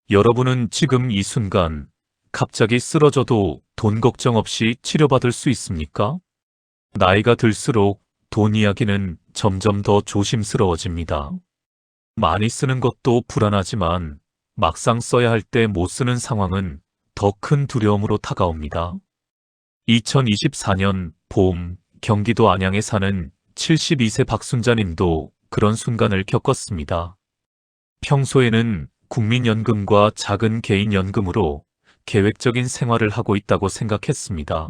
여러분은 지금 이 순간 갑자기 쓰러져도 돈 걱정 없이 치료받을 수 있습니까? 나이가 들수록 돈 이야기는 점점 더 조심스러워집니다. 많이 쓰는 것도 불안하지만 막상 써야 할 때 못 쓰는 상황은 더 큰 두려움으로 다가옵니다. 2024년 봄 경기도 안양에 사는 72세 박순자님도 그런 순간을 겪었습니다. 평소에는 국민연금과 작은 개인연금으로 계획적인 생활을 하고 있다고 생각했습니다.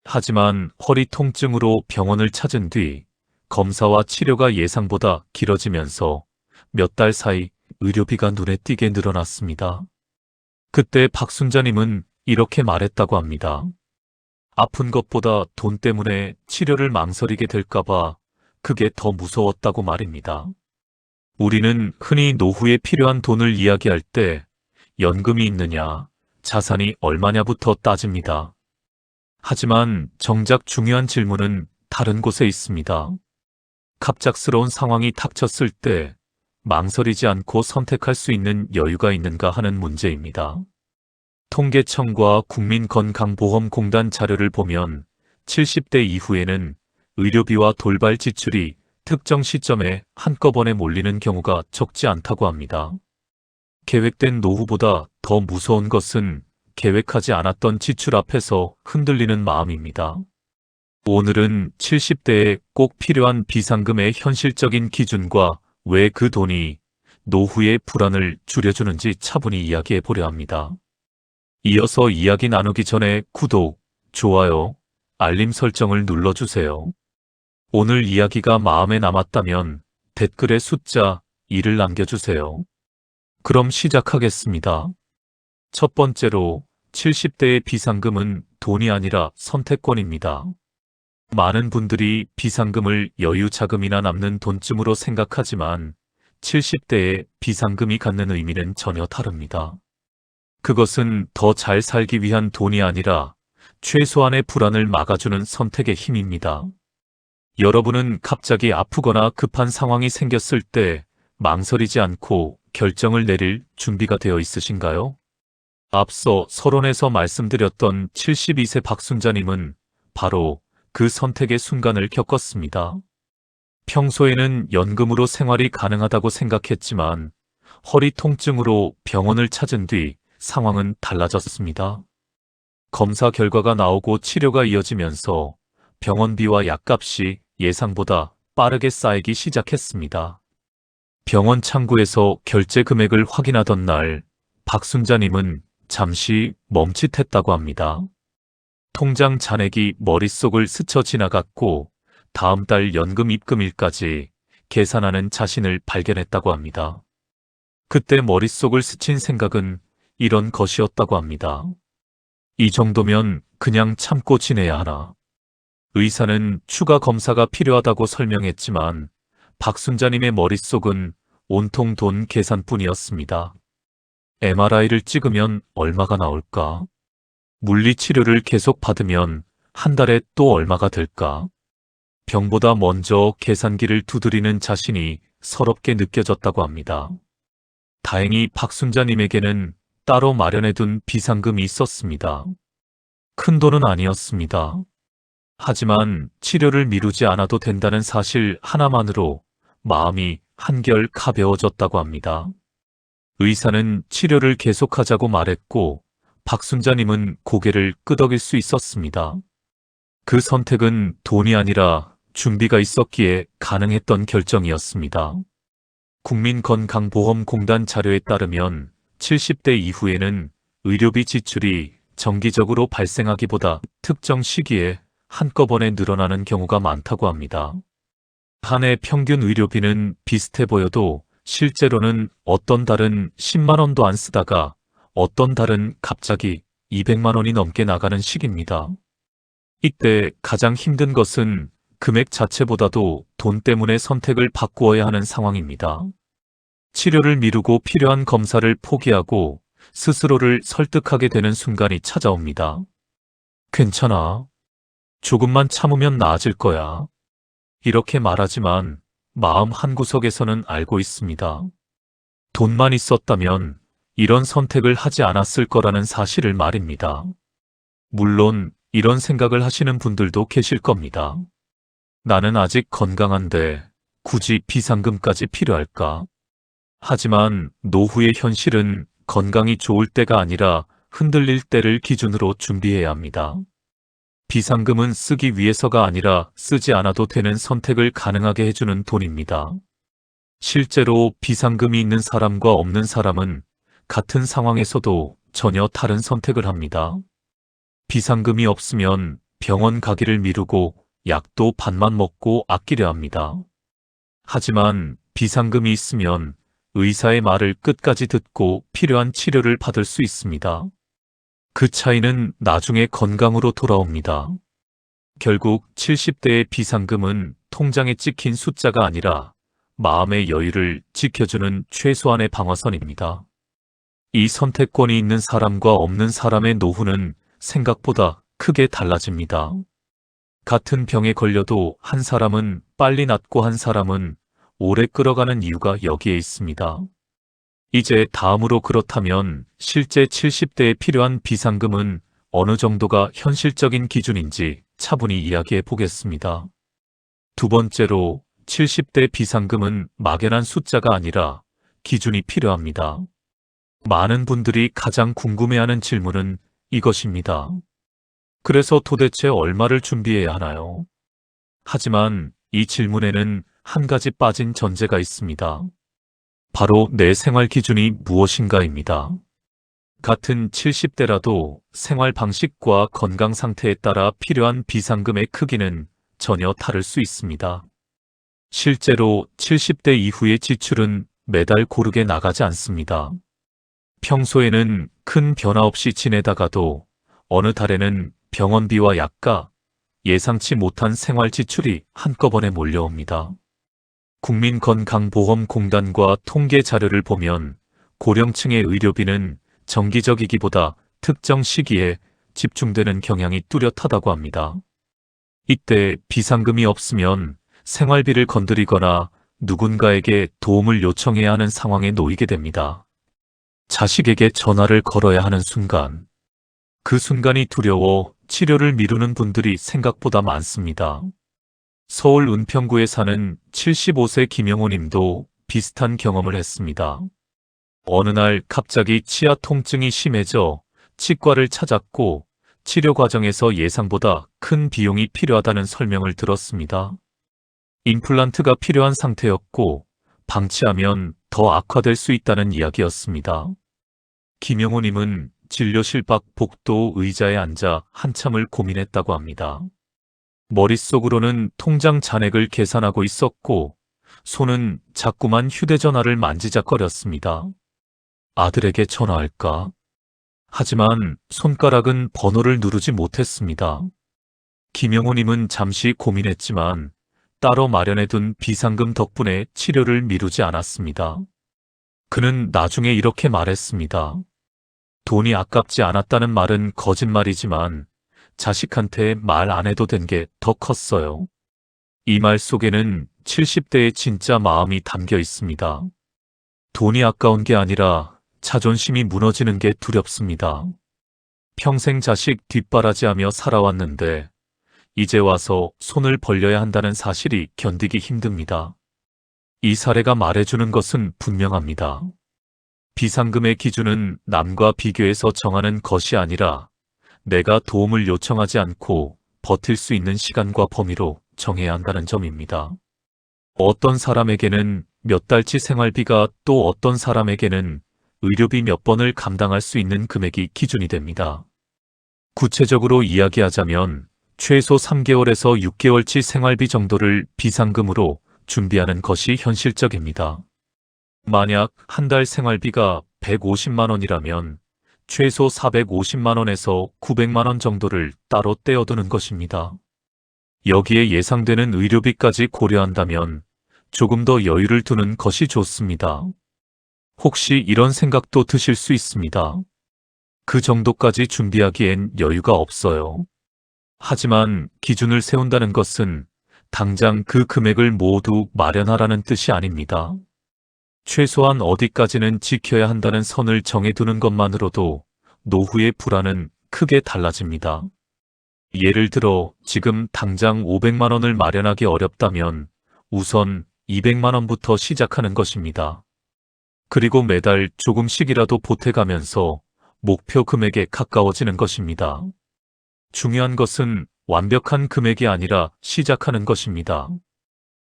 하지만 허리 통증으로 병원을 찾은 뒤 검사와 치료가 예상보다 길어지면서 몇 달 사이 의료비가 눈에 띄게 늘어났습니다. 그때 박순자님은 이렇게 말했다고 합니다. 아픈 것보다 돈 때문에 치료를 망설이게 될까봐 그게 더 무서웠다고 말입니다. 우리는 흔히 노후에 필요한 돈을 이야기할 때 연금이 있느냐, 자산이 얼마냐부터 따집니다. 하지만 정작 중요한 질문은 다른 곳에 있습니다. 갑작스러운 상황이 닥쳤을 때 망설이지 않고 선택할 수 있는 여유가 있는가 하는 문제입니다. 통계청과 국민건강보험공단 자료를 보면 70대 이후에는 의료비와 돌발 지출이 특정 시점에 한꺼번에 몰리는 경우가 적지 않다고 합니다. 계획된 노후보다 더 무서운 것은 계획하지 않았던 지출 앞에서 흔들리는 마음입니다. 오늘은 70대에 꼭 필요한 비상금의 현실적인 기준과 왜 그 돈이 노후의 불안을 줄여주는지 차분히 이야기해 보려 합니다. 이어서 이야기 나누기 전에 구독, 좋아요, 알림 설정을 눌러주세요. 오늘 이야기가 마음에 남았다면 댓글에 숫자 2를 남겨주세요. 그럼 시작하겠습니다. 첫 번째로 70대의 비상금은 돈이 아니라 선택권입니다. 많은 분들이 비상금을 여유 자금이나 남는 돈쯤으로 생각하지만 70대의 비상금이 갖는 의미는 전혀 다릅니다. 그것은 더 잘 살기 위한 돈이 아니라 최소한의 불안을 막아주는 선택의 힘입니다. 여러분은 갑자기 아프거나 급한 상황이 생겼을 때 망설이지 않고 결정을 내릴 준비가 되어 있으신가요? 앞서 서론에서 말씀드렸던 72세 박순자님은 바로 그 선택의 순간을 겪었습니다. 평소에는 연금으로 생활이 가능하다고 생각했지만 허리 통증으로 병원을 찾은 뒤 상황은 달라졌습니다. 검사 결과가 나오고 치료가 이어지면서 병원비와 약값이 예상보다 빠르게 쌓이기 시작했습니다. 병원 창구에서 결제 금액을 확인하던 날, 박순자님은 잠시 멈칫했다고 합니다. 통장 잔액이 머릿속을 스쳐 지나갔고 다음 달 연금 입금일까지 계산하는 자신을 발견했다고 합니다. 그때 머릿속을 스친 생각은 이런 것이었다고 합니다. 이 정도면 그냥 참고 지내야 하나. 의사는 추가 검사가 필요하다고 설명했지만 박순자님의 머릿속은 온통 돈 계산뿐이었습니다. MRI를 찍으면 얼마가 나올까? 물리치료를 계속 받으면 한 달에 또 얼마가 될까? 병보다 먼저 계산기를 두드리는 자신이 서럽게 느껴졌다고 합니다. 다행히 박순자님에게는 따로 마련해둔 비상금이 있었습니다. 큰 돈은 아니었습니다. 하지만 치료를 미루지 않아도 된다는 사실 하나만으로 마음이 한결 가벼워졌다고 합니다. 의사는 치료를 계속하자고 말했고 박순자님은 고개를 끄덕일 수 있었습니다. 그 선택은 돈이 아니라 준비가 있었기에 가능했던 결정이었습니다. 국민건강보험공단 자료에 따르면 70대 이후에는 의료비 지출이 정기적으로 발생하기보다 특정 시기에 한꺼번에 늘어나는 경우가 많다고 합니다. 한 해 평균 의료비는 비슷해 보여도 실제로는 어떤 달은 10만 원도 안 쓰다가 어떤 달은 갑자기 200만 원이 넘게 나가는 시기입니다. 이때 가장 힘든 것은 금액 자체보다도 돈 때문에 선택을 바꾸어야 하는 상황입니다. 치료를 미루고 필요한 검사를 포기하고 스스로를 설득하게 되는 순간이 찾아옵니다. 괜찮아. 조금만 참으면 나아질 거야. 이렇게 말하지만 마음 한구석에서는 알고 있습니다. 돈만 있었다면 이런 선택을 하지 않았을 거라는 사실을 말입니다. 물론 이런 생각을 하시는 분들도 계실 겁니다. 나는 아직 건강한데 굳이 비상금까지 필요할까? 하지만 노후의 현실은 건강이 좋을 때가 아니라 흔들릴 때를 기준으로 준비해야 합니다. 비상금은 쓰기 위해서가 아니라 쓰지 않아도 되는 선택을 가능하게 해주는 돈입니다. 실제로 비상금이 있는 사람과 없는 사람은 같은 상황에서도 전혀 다른 선택을 합니다. 비상금이 없으면 병원 가기를 미루고 약도 반만 먹고 아끼려 합니다. 하지만 비상금이 있으면 의사의 말을 끝까지 듣고 필요한 치료를 받을 수 있습니다. 그 차이는 나중에 건강으로 돌아옵니다. 결국 70대의 비상금은 통장에 찍힌 숫자가 아니라 마음의 여유를 지켜주는 최소한의 방어선입니다. 이 선택권이 있는 사람과 없는 사람의 노후는 생각보다 크게 달라집니다. 같은 병에 걸려도 한 사람은 빨리 낫고 한 사람은 오래 끌어가는 이유가 여기에 있습니다. 이제 다음으로 그렇다면 실제 70대에 필요한 비상금은 어느 정도가 현실적인 기준인지 차분히 이야기해 보겠습니다. 두 번째로 70대 비상금은 막연한 숫자가 아니라 기준이 필요합니다. 많은 분들이 가장 궁금해하는 질문은 이것입니다. 그래서 도대체 얼마를 준비해야 하나요? 하지만 이 질문에는 한 가지 빠진 전제가 있습니다. 바로 내 생활 기준이 무엇인가입니다. 같은 70대라도 생활 방식과 건강 상태에 따라 필요한 비상금의 크기는 전혀 다를 수 있습니다. 실제로 70대 이후의 지출은 매달 고르게 나가지 않습니다. 평소에는 큰 변화 없이 지내다가도 어느 달에는 병원비와 약가, 예상치 못한 생활 지출이 한꺼번에 몰려옵니다. 국민건강보험공단과 통계 자료를 보면 고령층의 의료비는 정기적이기보다 특정 시기에 집중되는 경향이 뚜렷하다고 합니다. 이때 비상금이 없으면 생활비를 건드리거나 누군가에게 도움을 요청해야 하는 상황에 놓이게 됩니다. 자식에게 전화를 걸어야 하는 순간, 그 순간이 두려워 치료를 미루는 분들이 생각보다 많습니다. 서울 은평구에 사는 75세 김영호 님도 비슷한 경험을 했습니다. 어느 날 갑자기 치아 통증이 심해져 치과를 찾았고 치료 과정에서 예상보다 큰 비용이 필요하다는 설명을 들었습니다. 임플란트가 필요한 상태였고 방치하면 더 악화될 수 있다는 이야기였습니다. 김영호 님은 진료실 밖 복도 의자에 앉아 한참을 고민했다고 합니다. 머릿속으로는 통장 잔액을 계산하고 있었고 손은 자꾸만 휴대전화를 만지작거렸습니다. 아들에게 전화할까? 하지만 손가락은 번호를 누르지 못했습니다. 김영호님은 잠시 고민했지만 따로 마련해둔 비상금 덕분에 치료를 미루지 않았습니다. 그는 나중에 이렇게 말했습니다. 돈이 아깝지 않았다는 말은 거짓말이지만 자식한테 말 안 해도 된 게 더 컸어요. 이 말 속에는 70대의 진짜 마음이 담겨 있습니다. 돈이 아까운 게 아니라 자존심이 무너지는 게 두렵습니다. 평생 자식 뒷바라지하며 살아왔는데 이제 와서 손을 벌려야 한다는 사실이 견디기 힘듭니다. 이 사례가 말해주는 것은 분명합니다. 비상금의 기준은 남과 비교해서 정하는 것이 아니라 내가 도움을 요청하지 않고 버틸 수 있는 시간과 범위로 정해야 한다는 점입니다. 어떤 사람에게는 몇 달치 생활비가 또 어떤 사람에게는 의료비 몇 번을 감당할 수 있는 금액이 기준이 됩니다. 구체적으로 이야기하자면 최소 3개월에서 6개월치 생활비 정도를 비상금으로 준비하는 것이 현실적입니다. 만약 한 달 생활비가 150만 원이라면 최소 450만 원에서 900만 원 정도를 따로 떼어두는 것입니다. 여기에 예상되는 의료비까지 고려한다면 조금 더 여유를 두는 것이 좋습니다. 혹시 이런 생각도 드실 수 있습니다. 그 정도까지 준비하기엔 여유가 없어요. 하지만 기준을 세운다는 것은 당장 그 금액을 모두 마련하라는 뜻이 아닙니다. 최소한 어디까지는 지켜야 한다는 선을 정해두는 것만으로도 노후의 불안은 크게 달라집니다. 예를 들어 지금 당장 500만 원을 마련하기 어렵다면 우선 200만 원부터 시작하는 것입니다. 그리고 매달 조금씩이라도 보태가면서 목표 금액에 가까워지는 것입니다. 중요한 것은 완벽한 금액이 아니라 시작하는 것입니다.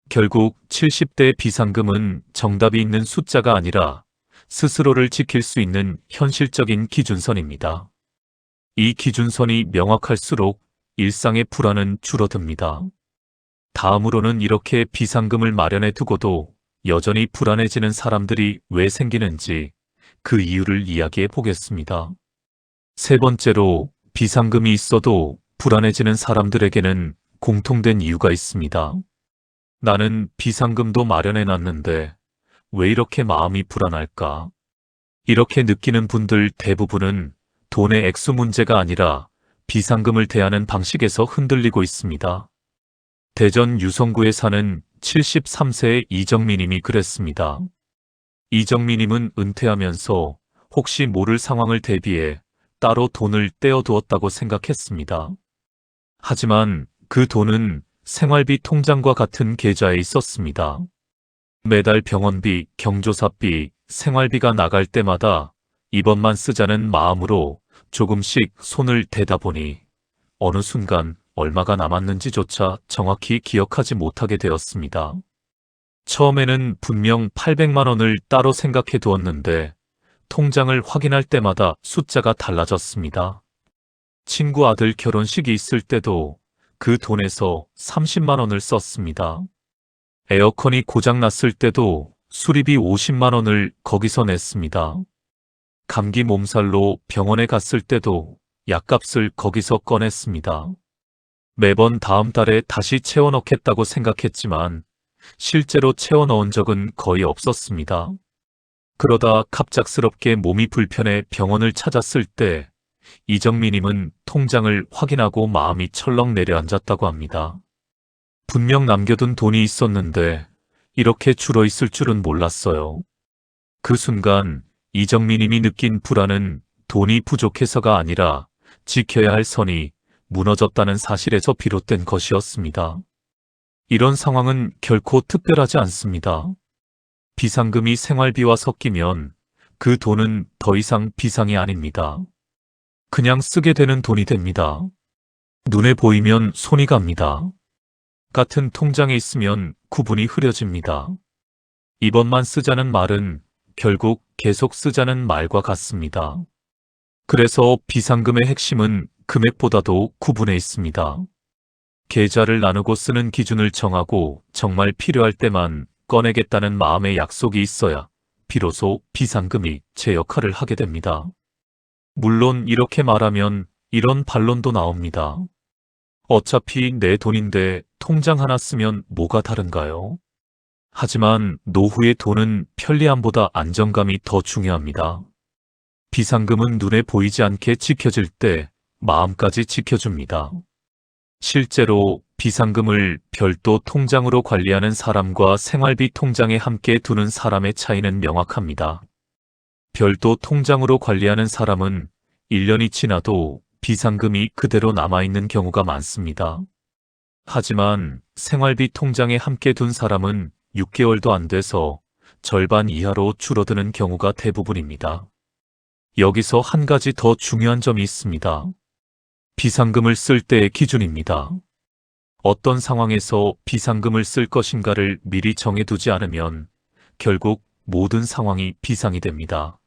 결국 70대 비상금은 정답이 있는 숫자가 아니라 스스로를 지킬 수 있는 현실적인 기준선입니다. 이 기준선이 명확할수록 일상의 불안은 줄어듭니다. 다음으로는 이렇게 비상금을 마련해 두고도 여전히 불안해지는 사람들이 왜 생기는지 그 이유를 이야기해 보겠습니다. 세 번째로, 비상금이 있어도 불안해지는 사람들에게는 공통된 이유가 있습니다. 나는 비상금도 마련해 놨는데 왜 이렇게 마음이 불안할까? 이렇게 느끼는 분들 대부분은 돈의 액수 문제가 아니라 비상금을 대하는 방식에서 흔들리고 있습니다. 대전 유성구에 사는 73세의 이정미님이 그랬습니다. 이정미님은 은퇴하면서 혹시 모를 상황을 대비해 따로 돈을 떼어두었다고 생각했습니다. 하지만 그 돈은 생활비 통장과 같은 계좌에 있었습니다. 매달 병원비, 경조사비, 생활비가 나갈 때마다 이번만 쓰자는 마음으로 조금씩 손을 대다 보니 어느 순간 얼마가 남았는지조차 정확히 기억하지 못하게 되었습니다. 처음에는 분명 800만 원을 따로 생각해 두었는데 통장을 확인할 때마다 숫자가 달라졌습니다. 친구 아들 결혼식이 있을 때도 그 돈에서 30만 원을 썼습니다. 에어컨이 고장났을 때도 수리비 50만 원을 거기서 냈습니다. 감기 몸살로 병원에 갔을 때도 약값을 거기서 꺼냈습니다. 매번 다음 달에 다시 채워넣겠다고 생각했지만 실제로 채워넣은 적은 거의 없었습니다. 그러다 갑작스럽게 몸이 불편해 병원을 찾았을 때 이정미님은 통장을 확인하고 마음이 철렁 내려앉았다고 합니다. 분명 남겨둔 돈이 있었는데 이렇게 줄어있을 줄은 몰랐어요. 그 순간 이정미님이 느낀 불안은 돈이 부족해서가 아니라 지켜야 할 선이 무너졌다는 사실에서 비롯된 것이었습니다. 이런 상황은 결코 특별하지 않습니다. 비상금이 생활비와 섞이면 그 돈은 더 이상 비상이 아닙니다. 그냥 쓰게 되는 돈이 됩니다. 눈에 보이면 손이 갑니다. 같은 통장에 있으면 구분이 흐려집니다. 이번만 쓰자는 말은 결국 계속 쓰자는 말과 같습니다. 그래서 비상금의 핵심은 금액보다도 구분에 있습니다. 계좌를 나누고 쓰는 기준을 정하고 정말 필요할 때만 꺼내겠다는 마음의 약속이 있어야 비로소 비상금이 제 역할을 하게 됩니다. 물론 이렇게 말하면 이런 반론도 나옵니다. 어차피 내 돈인데 통장 하나 쓰면 뭐가 다른가요? 하지만 노후의 돈은 편리함보다 안정감이 더 중요합니다. 비상금은 눈에 보이지 않게 지켜질 때 마음까지 지켜줍니다. 실제로 비상금을 별도 통장으로 관리하는 사람과 생활비 통장에 함께 두는 사람의 차이는 명확합니다. 별도 통장으로 관리하는 사람은 1년이 지나도 비상금이 그대로 남아있는 경우가 많습니다. 하지만 생활비 통장에 함께 둔 사람은 6개월도 안 돼서 절반 이하로 줄어드는 경우가 대부분입니다. 여기서 한 가지 더 중요한 점이 있습니다. 비상금을 쓸 때의 기준입니다. 어떤 상황에서 비상금을 쓸 것인가를 미리 정해두지 않으면 결국 모든 상황이 비상이 됩니다.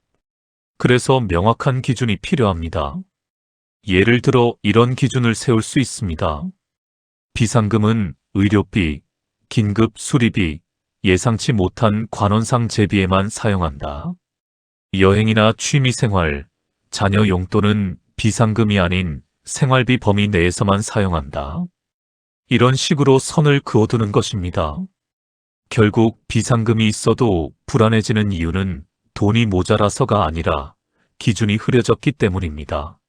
그래서 명확한 기준이 필요합니다. 예를 들어 이런 기준을 세울 수 있습니다. 비상금은 의료비, 긴급 수리비, 예상치 못한 관원상 재비에만 사용한다. 여행이나 취미생활, 자녀 용돈은 비상금이 아닌 생활비 범위 내에서만 사용한다. 이런 식으로 선을 그어두는 것입니다. 결국 비상금이 있어도 불안해지는 이유는 돈이 모자라서가 아니라 기준이 흐려졌기 때문입니다.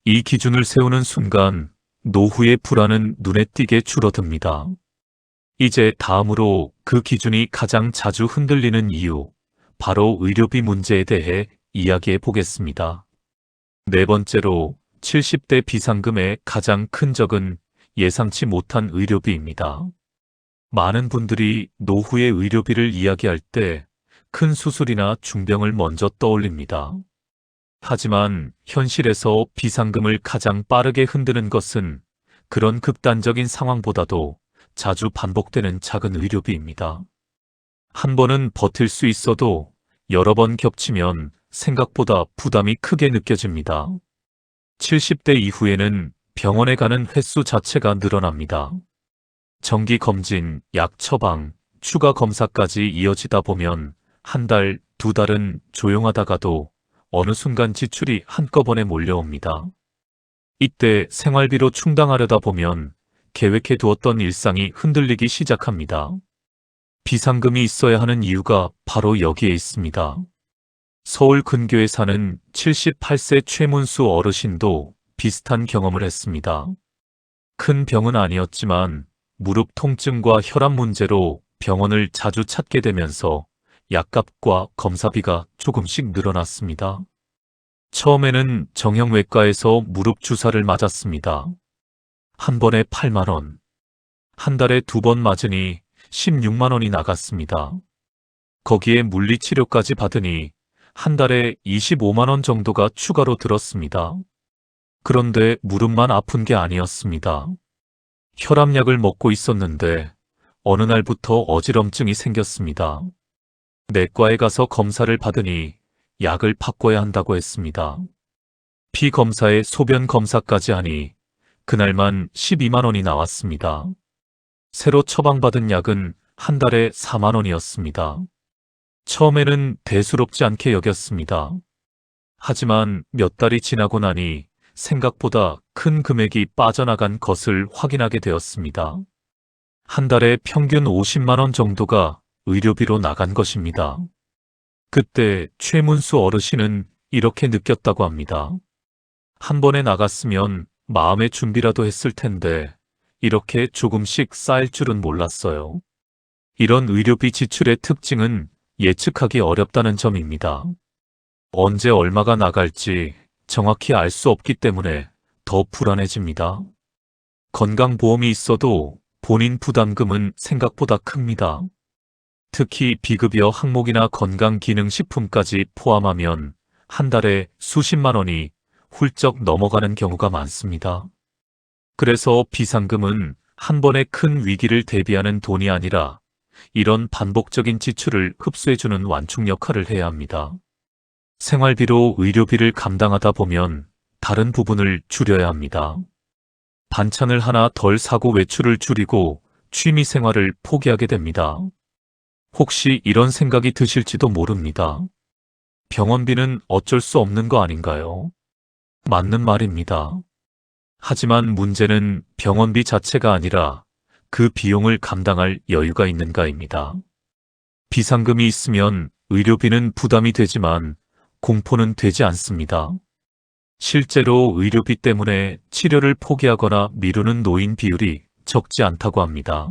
이 기준을 세우는 순간 노후의 불안은 눈에 띄게 줄어듭니다. 이제 다음으로 그 기준이 가장 자주 흔들리는 이유, 바로 의료비 문제에 대해 이야기해 보겠습니다. 네 번째로 70대 비상금의 가장 큰 적은 예상치 못한 의료비입니다. 많은 분들이 노후의 의료비를 이야기할 때 큰 수술이나 중병을 먼저 떠올립니다. 하지만 현실에서 비상금을 가장 빠르게 흔드는 것은 그런 극단적인 상황보다도 자주 반복되는 작은 의료비입니다. 한 번은 버틸 수 있어도 여러 번 겹치면 생각보다 부담이 크게 느껴집니다. 70대 이후에는 병원에 가는 횟수 자체가 늘어납니다. 정기 검진, 약 처방, 추가 검사까지 이어지다 보면 한 달, 두 달은 조용하다가도 어느 순간 지출이 한꺼번에 몰려옵니다. 이때 생활비로 충당하려다 보면 계획해 두었던 일상이 흔들리기 시작합니다. 비상금이 있어야 하는 이유가 바로 여기에 있습니다. 서울 근교에 사는 78세 최문수 어르신도 비슷한 경험을 했습니다. 큰 병은 아니었지만 무릎 통증과 혈압 문제로 병원을 자주 찾게 되면서 약값과 검사비가 조금씩 늘어났습니다. 처음에는 정형외과에서 무릎 주사를 맞았습니다. 한 번에 8만 원. 한 달에 2번 맞으니 16만 원이 나갔습니다. 거기에 물리치료까지 받으니 한 달에 25만 원 정도가 추가로 들었습니다. 그런데 무릎만 아픈 게 아니었습니다. 혈압약을 먹고 있었는데 어느 날부터 어지럼증이 생겼습니다. 내과에 가서 검사를 받으니 약을 바꿔야 한다고 했습니다. 피 검사에 소변 검사까지 하니 그날만 12만 원이 나왔습니다. 새로 처방받은 약은 한 달에 4만 원이었습니다. 처음에는 대수롭지 않게 여겼습니다. 하지만 몇 달이 지나고 나니 생각보다 큰 금액이 빠져나간 것을 확인하게 되었습니다. 한 달에 평균 50만 원 정도가 의료비로 나간 것입니다. 그때 최문수 어르신은 이렇게 느꼈다고 합니다. 한 번에 나갔으면 마음의 준비라도 했을 텐데 이렇게 조금씩 쌓일 줄은 몰랐어요. 이런 의료비 지출의 특징은 예측하기 어렵다는 점입니다. 언제 얼마가 나갈지 정확히 알 수 없기 때문에 더 불안해집니다. 건강보험이 있어도 본인 부담금은 생각보다 큽니다. 특히 비급여 항목이나 건강기능식품까지 포함하면 한 달에 수십만 원이 훌쩍 넘어가는 경우가 많습니다. 그래서 비상금은 한 번의 큰 위기를 대비하는 돈이 아니라 이런 반복적인 지출을 흡수해주는 완충 역할을 해야 합니다. 생활비로 의료비를 감당하다 보면 다른 부분을 줄여야 합니다. 반찬을 하나 덜 사고 외출을 줄이고 취미 생활을 포기하게 됩니다. 혹시 이런 생각이 드실지도 모릅니다. 병원비는 어쩔 수 없는 거 아닌가요? 맞는 말입니다. 하지만 문제는 병원비 자체가 아니라 그 비용을 감당할 여유가 있는가입니다. 비상금이 있으면 의료비는 부담이 되지만 공포는 되지 않습니다. 실제로 의료비 때문에 치료를 포기하거나 미루는 노인 비율이 적지 않다고 합니다.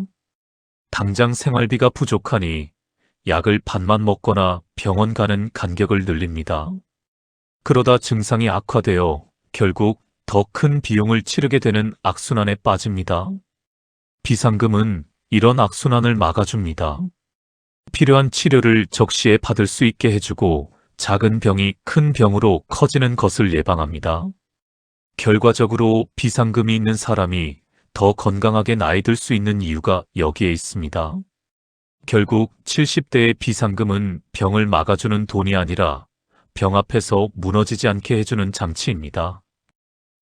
당장 생활비가 부족하니 약을 반만 먹거나 병원 가는 간격을 늘립니다. 그러다 증상이 악화되어 결국 더 큰 비용을 치르게 되는 악순환에 빠집니다. 비상금은 이런 악순환을 막아줍니다. 필요한 치료를 적시에 받을 수 있게 해주고 작은 병이 큰 병으로 커지는 것을 예방합니다. 결과적으로 비상금이 있는 사람이 더 건강하게 나이 들 수 있는 이유가 여기에 있습니다. 결국 70대의 비상금은 병을 막아주는 돈이 아니라 병 앞에서 무너지지 않게 해주는 장치입니다.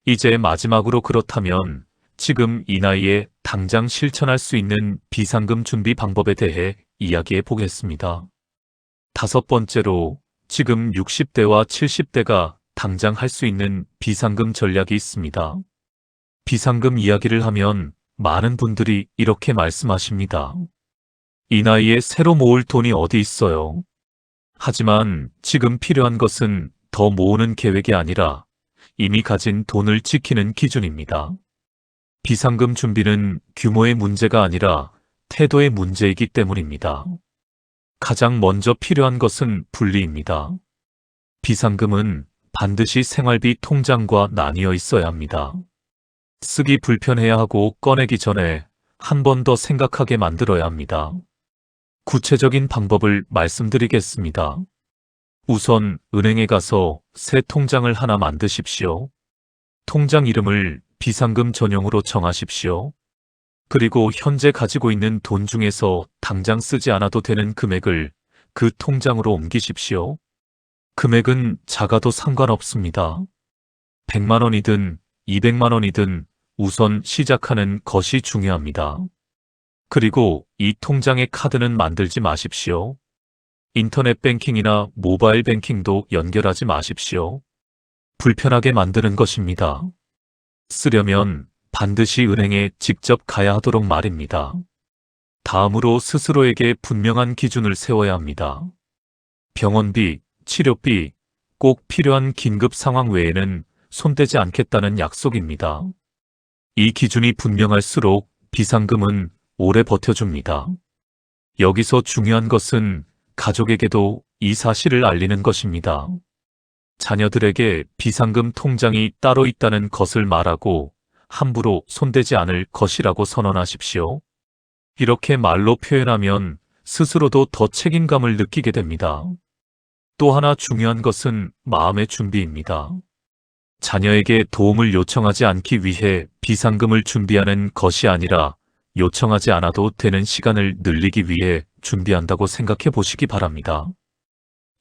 이제 마지막으로 그렇다면 지금 이 나이에 당장 실천할 수 있는 비상금 준비 방법에 대해 이야기해 보겠습니다. 다섯 번째로 지금 60대와 70대가 당장 할 수 있는 비상금 전략이 있습니다. 비상금 이야기를 하면 많은 분들이 이렇게 말씀하십니다. 이 나이에 새로 모을 돈이 어디 있어요? 하지만 지금 필요한 것은 더 모으는 계획이 아니라 이미 가진 돈을 지키는 기준입니다. 비상금 준비는 규모의 문제가 아니라 태도의 문제이기 때문입니다. 가장 먼저 필요한 것은 분리입니다. 비상금은 반드시 생활비 통장과 나뉘어 있어야 합니다. 쓰기 불편해야 하고 꺼내기 전에 한 번 더 생각하게 만들어야 합니다. 구체적인 방법을 말씀드리겠습니다. 우선 은행에 가서 새 통장을 하나 만드십시오. 통장 이름을 비상금 전용으로 정하십시오. 그리고 현재 가지고 있는 돈 중에서 당장 쓰지 않아도 되는 금액을 그 통장으로 옮기십시오. 금액은 작아도 상관없습니다. 100만 원이든 200만 원이든 우선 시작하는 것이 중요합니다. 그리고 이 통장에 카드는 만들지 마십시오. 인터넷 뱅킹이나 모바일 뱅킹도 연결하지 마십시오. 불편하게 만드는 것입니다. 쓰려면 반드시 은행에 직접 가야 하도록 말입니다. 다음으로 스스로에게 분명한 기준을 세워야 합니다. 병원비, 치료비, 꼭 필요한 긴급 상황 외에는 손대지 않겠다는 약속입니다. 이 기준이 분명할수록 비상금은 오래 버텨줍니다. 여기서 중요한 것은 가족에게도 이 사실을 알리는 것입니다. 자녀들에게 비상금 통장이 따로 있다는 것을 말하고 함부로 손대지 않을 것이라고 선언하십시오. 이렇게 말로 표현하면 스스로도 더 책임감을 느끼게 됩니다. 또 하나 중요한 것은 마음의 준비입니다. 자녀에게 도움을 요청하지 않기 위해 비상금을 준비하는 것이 아니라 요청하지 않아도 되는 시간을 늘리기 위해 준비한다고 생각해 보시기 바랍니다.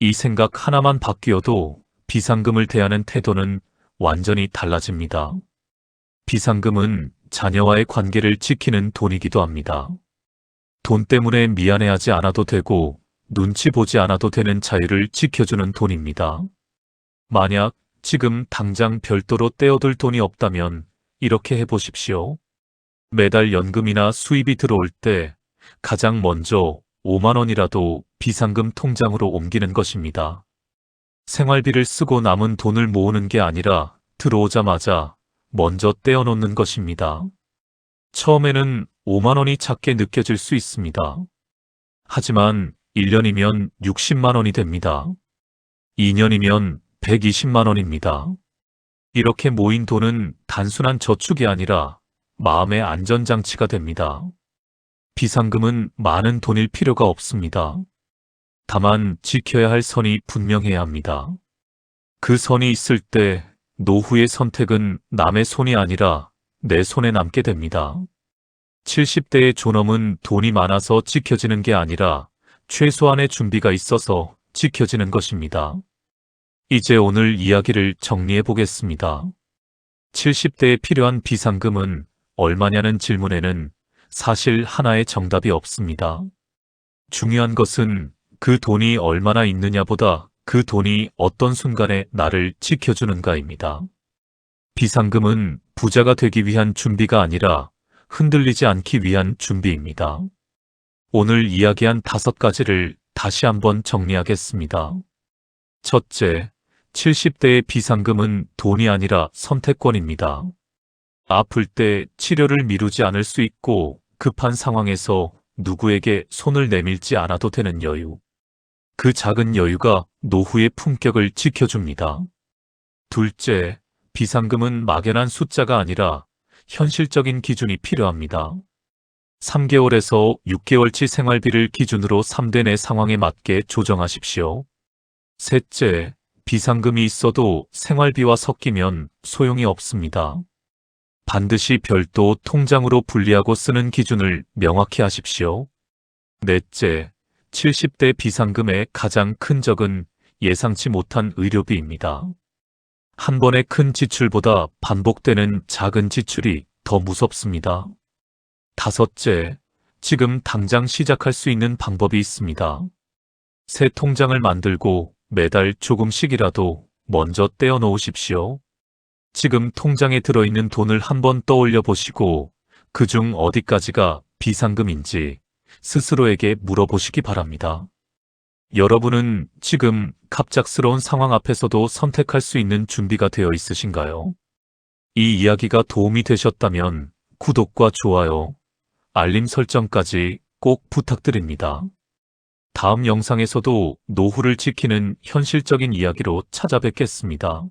이 생각 하나만 바뀌어도 비상금을 대하는 태도는 완전히 달라집니다. 비상금은 자녀와의 관계를 지키는 돈이기도 합니다. 돈 때문에 미안해하지 않아도 되고 눈치 보지 않아도 되는 자유를 지켜주는 돈입니다. 만약 지금 당장 별도로 떼어둘 돈이 없다면 이렇게 해보십시오. 매달 연금이나 수입이 들어올 때 가장 먼저 5만 원이라도 비상금 통장으로 옮기는 것입니다. 생활비를 쓰고 남은 돈을 모으는 게 아니라 들어오자마자 먼저 떼어놓는 것입니다. 처음에는 5만 원이 작게 느껴질 수 있습니다. 하지만 1년이면 60만 원이 됩니다. 2년이면 120만 원입니다. 이렇게 모인 돈은 단순한 저축이 아니라 마음의 안전장치가 됩니다. 비상금은 많은 돈일 필요가 없습니다. 다만 지켜야 할 선이 분명해야 합니다. 그 선이 있을 때 노후의 선택은 남의 손이 아니라 내 손에 남게 됩니다. 70대의 존엄은 돈이 많아서 지켜지는 게 아니라 최소한의 준비가 있어서 지켜지는 것입니다. 이제 오늘 이야기를 정리해 보겠습니다. 70대에 필요한 비상금은 얼마냐는 질문에는 사실 하나의 정답이 없습니다. 중요한 것은 그 돈이 얼마나 있느냐보다 그 돈이 어떤 순간에 나를 지켜주는가입니다. 비상금은 부자가 되기 위한 준비가 아니라 흔들리지 않기 위한 준비입니다. 오늘 이야기한 5가지를 다시 한번 정리하겠습니다. 첫째, 70대의 비상금은 돈이 아니라 선택권입니다. 아플 때 치료를 미루지 않을 수 있고 급한 상황에서 누구에게 손을 내밀지 않아도 되는 여유. 그 작은 여유가 노후의 품격을 지켜줍니다. 둘째, 비상금은 막연한 숫자가 아니라 현실적인 기준이 필요합니다. 3개월에서 6개월치 생활비를 기준으로 3대 내 상황에 맞게 조정하십시오. 셋째, 비상금이 있어도 생활비와 섞이면 소용이 없습니다. 반드시 별도 통장으로 분리하고 쓰는 기준을 명확히 하십시오. 넷째, 70대 비상금의 가장 큰 적은 예상치 못한 의료비입니다. 한 번의 큰 지출보다 반복되는 작은 지출이 더 무섭습니다. 다섯째, 지금 당장 시작할 수 있는 방법이 있습니다. 새 통장을 만들고 매달 조금씩이라도 먼저 떼어 놓으십시오. 지금 통장에 들어있는 돈을 한번 떠올려 보시고 그중 어디까지가 비상금인지 스스로에게 물어보시기 바랍니다. 여러분은 지금 갑작스러운 상황 앞에서도 선택할 수 있는 준비가 되어 있으신가요? 이 이야기가 도움이 되셨다면 구독과 좋아요, 알림 설정까지 꼭 부탁드립니다. 다음 영상에서도 노후를 지키는 현실적인 이야기로 찾아뵙겠습니다.